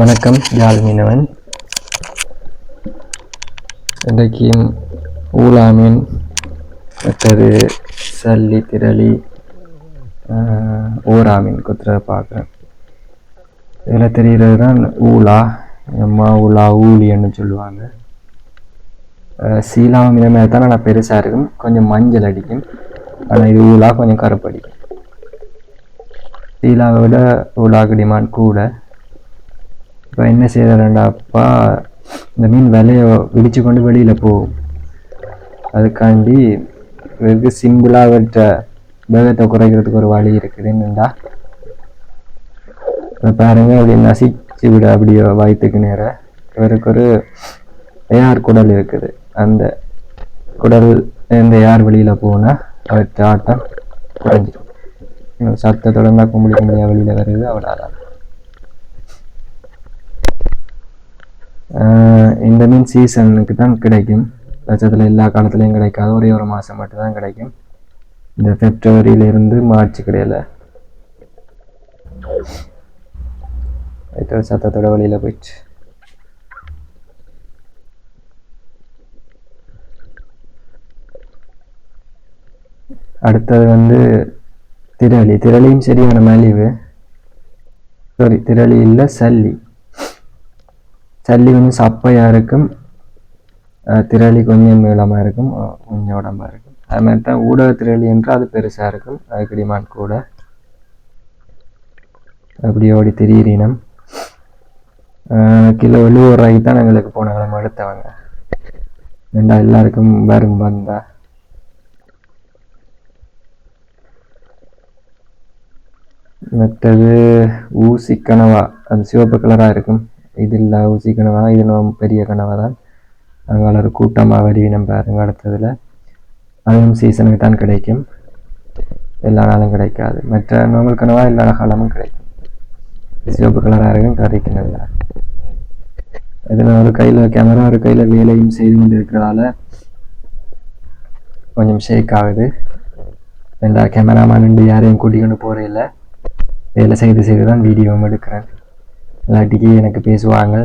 வணக்கம், யாழ் மீனவன். இன்றைக்கு ஊலா மீன், மற்றது சல்லி, திரளி, ஊரா மீன் கொத்துறத பார்க்குறேன். இதில் தெரிகிறது தான் ஊலா, அம்மா ஊலா, ஊலின்னு சொல்லுவாங்க. சீலா மீன் மாதிரி தான் நல்லா பெருசாக இருக்கும், கொஞ்சம் மஞ்சள் அடிக்கும். ஆனால் இது ஊலா கொஞ்சம் கருப்படிக்கும். சீலாவை விட ஊலாவுக்கு டிமாண்ட் கூட. இப்போ என்ன செய்யறேன்டாப்பா, இந்த மீன் விலையை இடிச்சு கொண்டு வெளியில் போகும். அதுக்காண்டி வெகு சிம்பிளாக விட்ட வேகத்தை குறைக்கிறதுக்கு ஒரு வழி இருக்குது. என்னண்டா, பாருங்க, அப்படி நசிச்சு விட அப்படியோ வயிற்றுக்கு நேர. இவருக்கு ஒரு ஏஆர் குடல் இருக்குது. அந்த குடல் இந்த ஏர் வெளியில் போனால் அவற்றை ஆட்டம் குறைஞ்சிடும். சத்தத்தோட தான் கும்பிடி கும்பிடியாக வெளியில் வருது, அவ்வளோதான். இந்த மீன் சீசனுக்கு தான் கிடைக்கும். பட்சத்தில் எல்லா காலத்துலேயும் கிடைக்காது, ஒரே ஒரு மாதம் மட்டும்தான் கிடைக்கும். இந்த பிப்ரவரியிலிருந்து மார்ச் கிடையாது. சத்தத்தோட வழியில் போயிடுச்சு. அடுத்தது வந்து திரளி. திரளியும் சரியான மலிவு. சாரி, திரளி இல்லை, சல்லி. சல்லி கொஞ்சம் சப்பையாக இருக்கும், திரளி கொஞ்சம் நீளமாக இருக்கும், கொஞ்சம் உடம்பாக இருக்கும். அது மாதிரி தான் ஊடக திரளி என்றால் அது பெருசாக இருக்கும், அதுக்கு டிமாண்ட் கூட. அப்படி ஓடி திரியினம். கிலோ 70 ரூபாய்க்கு தான் எங்களுக்கு போன கிழமை எடுத்தவங்க. ரெண்டா எல்லாருக்கும் வரும் வந்தா. மற்றது ஊசி கனவா, அது சிவப்பு கலராக இருக்கும். இது இல்லை ஊசி கனவா, இது நம்ம பெரிய கனவா தான். அங்கே ஒரு கூட்டமாக வருவினம் பாருங்க. அடுத்ததில் அதுவும் சீசனுக்கு தான் கிடைக்கும், எல்லா நாளும் கிடைக்காது. மற்ற நார்மல் கனவா எல்லா காலமும் கிடைக்கும். சிவப்பு கலராக இருக்கும், கறிக்கு நல்லா. இதில் ஒரு கையில் கேமரா, ஒரு கையில் வேலையும் செய்து கொண்டு இருக்கிறதால கொஞ்சம் ஷேக் ஆகுது. ரெண்டா கேமராமேன் ரெண்டு யாரையும் கூட்டிக்கொண்டு போகிறே இல்லை, வேலை செய்து தான் வீடியோவும் எடுக்கிறேன். இல்லாட்டிக்கு எனக்கு பேசுவாங்க,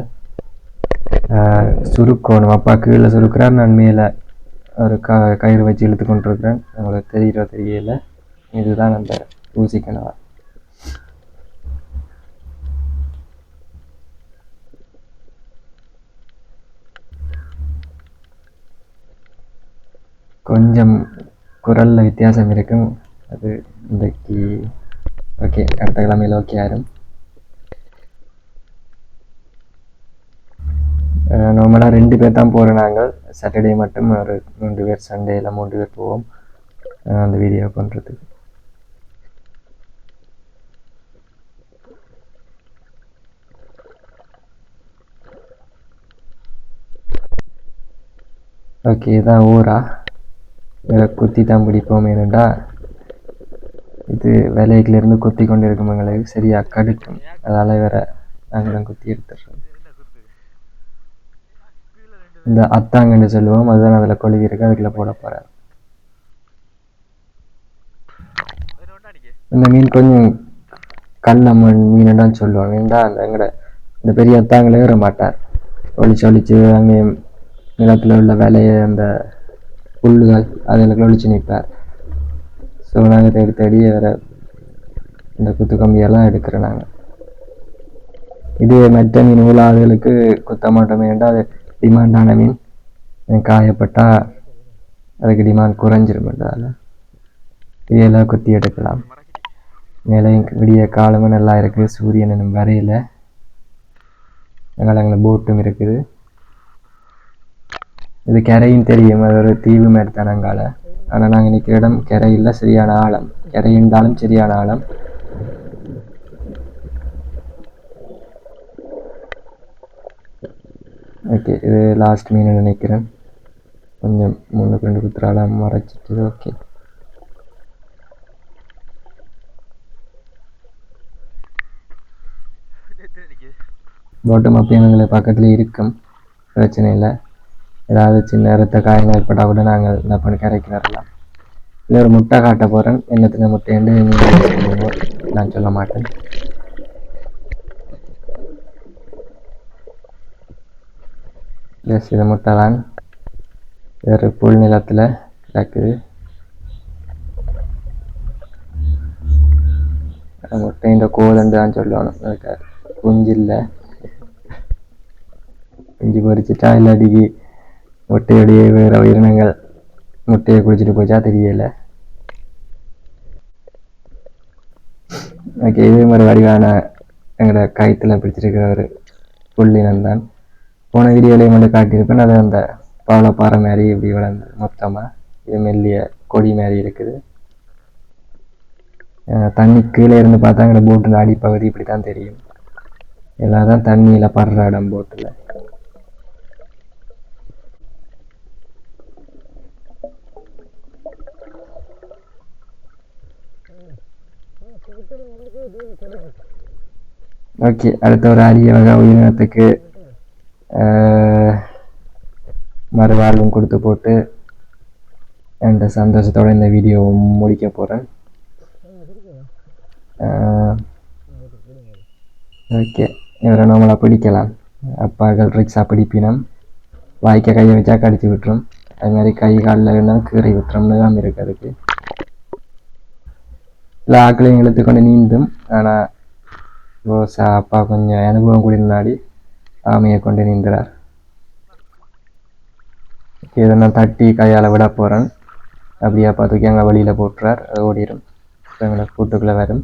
சுருக்கணும். அப்பா கீழே சுருக்கிறார், நான் மேலே ஒரு கயிறு வச்சு இழுத்து கொண்டிருக்கிறேன். உங்களுக்கு தெரியல. இதுதான் அந்த ஊசி கனவா. கொஞ்சம் குரலில் வித்தியாசம் இருக்கும், அது இன்றைக்கு ஓகே, அடுத்த கிழமையில் ஓகே ஆயிரும். நார்மலாக 2 பேர் தான் போகிறோம் நாங்கள். சாட்டர்டே மட்டும் ஒரு 3 பேர், சண்டேயில் 3 பேர் போவோம் அந்த வீடியோ பண்ணுறதுக்கு. ஓகே, இதான் ஊரா. குத்தி தான் பிடிப்போம். ஏனெண்டா இது விலையிலேருந்து குத்தி கொண்டு இருக்கும், எங்களுக்கு சரியாக கடுக்கும். அதால் வேற நாங்கள் தான் குத்தி எடுத்துடுறோம். இந்த அத்தாங்கன்னு சொல்லுவோம், அதுதான் அதில் கொழுவி இருக்கு, அதுக்குள்ளே போட போகிறேன். இந்த மீன் கொஞ்சம் கண்ணம்மன் மீன் சொல்லுவாங்க. ஏன்டா அந்த எங்கட இந்த பெரிய அத்தாங்களே வர மாட்டார், ஒழிச்சு அங்கே நிலத்தில் உள்ள வேலையை அந்த புல்லுகள் அதில் ஒழிச்சு நிற்பார். ஸோ நாங்கள் தேடி வேறு இந்த குத்து கம்பியெல்லாம் எடுக்கிறோம் நாங்கள். இது மற்ற மீன் ஊழாதுகளுக்கு குத்த மாட்டோமே என்றால் அது டிமாண்டான மீன். காயப்பட்டால் அதுக்கு டிமாண்ட் குறைஞ்சிருமென்றதால இதெல்லாம் குத்தி எடுக்கலாம். மேலே விடிய காலமும் நல்லா இருக்குது, சூரியனும் வரையில். எங்களை போட்டும் இருக்குது. இது கரையும் தெரியும், அது ஒரு தீவு மாதிரி தான் அங்கால. ஆனால் நாங்கள் நிற்கிற இடம் கரையில் சரியான ஆழம், கரை இருந்தாலும் சரியான ஆழம். ஓகே, இது லாஸ்ட் மீன் நினைக்கிறேன். கொஞ்சம் 3 குத்துறால மறைச்சிட்டு. ஓகே, பாட்டம் அப்பயும் எங்களை பக்கத்தில் இருக்கும், பிரச்சனை இல்லை. ஏதாவது சின்ன ரத்த காயங்கள் ஏற்பட்டால் கூட நாங்கள் என்ன பண்ணி கரைக்கு வரலாம். இல்லை ஒரு முட்டை காட்ட போகிறேன், என்னத்தின முட்டைன்னு நீங்கள் நான் சொல்ல மாட்டேன். ஜஸ்ட் இது முட்டை தான் வேறு புல் நிலத்தில் கிடக்குது. முட்டை இந்த கோலண்டு தான் சொல்லணும். குஞ்சு இல்லை, குஞ்சு பொறிச்சிட்டா இல்லாட்டிக்கு முட்டையுடைய வேறு உயிரினங்கள் முட்டையை குடிச்சிட்டு போச்சா தெரியலை. ஓகே, இதே மாதிரி வடிவான எங்களோட கயிற்றுல பிடிச்சிருக்கிற ஒரு புள்ளினம் தான். போன வீடியோலையும் வந்து காட்டியிருப்பேன். அது அந்த பவளப்பாறை மாதிரி இப்படி வளர்ந்து மொத்தமாக இது மெல்லிய கொடி மாதிரி இருக்குது. தண்ணி கீழே இருந்து பார்த்தா எங்களோட போட்டில் அடிப்பகுதி இப்படி தான் தெரியும். எல்லாம் தான் தண்ணியில் படுற இடம் போட்டில். ஓகே, அடுத்த ஒரு அரிய வகை உயிரினத்துக்கு மறுவாழ்வும் கொடுத்து போட்டு அந்த சந்தோஷத்தோட இந்த வீடியோ முடிக்க போகிறேன். ஓகே, இவரை நம்மளை பிடிக்கலாம். அப்பாக்கள் ரிக்ஸாக பிடிப்பினம், வாய்க்க கையை வச்சா கடிச்சு விட்டுரும். அது மாதிரி கை காலில் இருந்தால் கீறி விட்டுறோம்னு தான் இருக்கு. அதுக்கு இல்லை ஆக்களையும் இழுத்து கொண்டு நீந்தும். ஆனால் அப்பா கொஞ்சம் அனுபவம் கூடி முன்னாடி ஆமையை கொண்டு நீந்துறார். இதை நான் தட்டி கையால் விட போகிறேன். அப்படியே அப்பா தூக்கி அங்கே வழியில் போட்டுறார். அது ஓடிடும், எங்களை கூட்டுக்குள்ளே வரும்.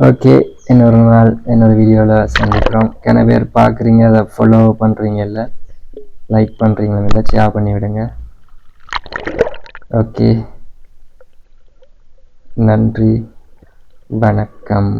ஓகே, இன்னொரு நாள் இன்னொரு வீடியோவில் சந்திக்கிறோம். நிறைய பேர் பார்க்குறீங்க, அதை ஃபாலோ பண்ணுறீங்க, இல்லை லைக் பண்ணுறீங்களா, இல்லை ஷேர் பண்ணி விடுங்க. ஓகே, நன்றி, வணக்கம்.